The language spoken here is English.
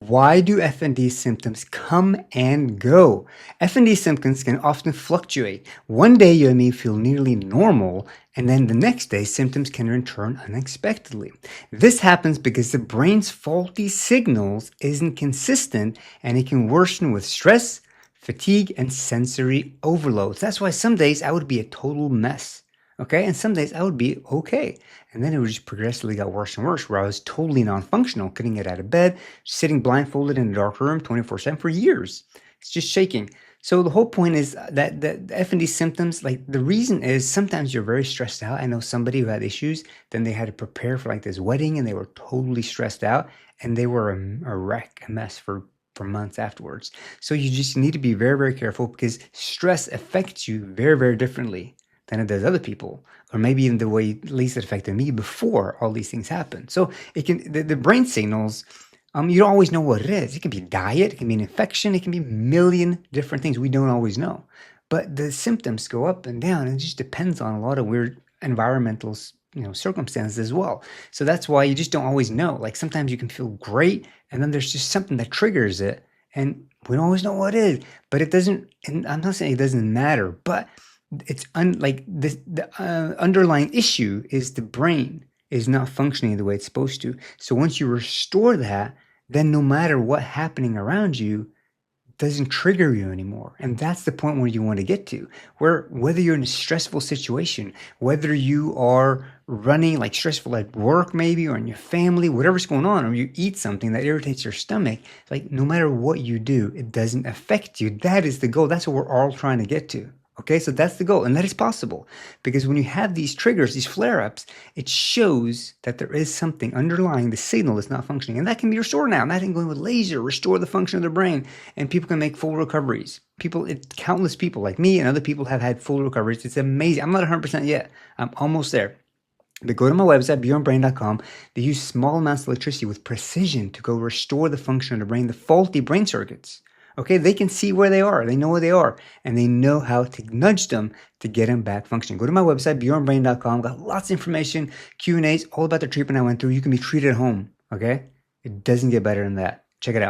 Why do FND symptoms come and go? FND symptoms can often fluctuate. One day you may feel nearly normal, and then the next day symptoms can return unexpectedly. This happens because the brain's faulty signals isn't consistent, and it can worsen with stress, fatigue, and sensory overloads. That's why some days I would be a total mess. Okay, and some days I would be okay. And then it would just progressively got worse and worse, where I was totally non-functional, couldn't get out of bed, sitting blindfolded in a dark room 24/7 for years. It's just shaking. So the whole point is that the FND symptoms, like the reason is sometimes you're very stressed out. I know somebody who had issues, then they had to prepare for like this wedding and they were totally stressed out and they were a wreck, a mess for months afterwards. So you just need to be very, very careful because stress affects you very, very differently than it does other people, or maybe even the way at least it affected me before all these things happen. So it can the brain signals, you don't always know what it is. It can be diet, it can be an infection, it can be a million different things we don't always know. But the symptoms go up and down, and it just depends on a lot of weird environmental circumstances as well. So that's why you just don't always know. Like sometimes you can feel great, and then there's just something that triggers it, and we don't always know what it is. But it doesn't, and I'm not saying it doesn't matter, but it's the underlying issue is the brain is not functioning the way it's supposed to. So once you restore that, then no matter what happening around you, doesn't trigger you anymore. And that's the point where you want to get to, where whether you're in a stressful situation, whether you are running like stressful at work maybe, or in your family, whatever's going on, or you eat something that irritates your stomach, like no matter what you do, it doesn't affect you. That is the goal. That's what we're all trying to get to. Okay, so that's the goal, and that is possible because when you have these triggers, these flare-ups, it shows that there is something underlying the signal that's not functioning, and that can be restored now. Imagine going with laser, restore the function of the brain, and people can make full recoveries. Countless people like me and other people have had full recoveries. It's amazing. I'm not 100% yet. I'm almost there. But go to my website, beyondbrain.com. They use small amounts of electricity with precision to go restore the function of the brain, the faulty brain circuits. Okay, they can see where they are. They know where they are. And they know how to nudge them to get them back functioning. Go to my website, beyondbrain.com. Got lots of information, Q&As, all about the treatment I went through. You can be treated at home. Okay? It doesn't get better than that. Check it out.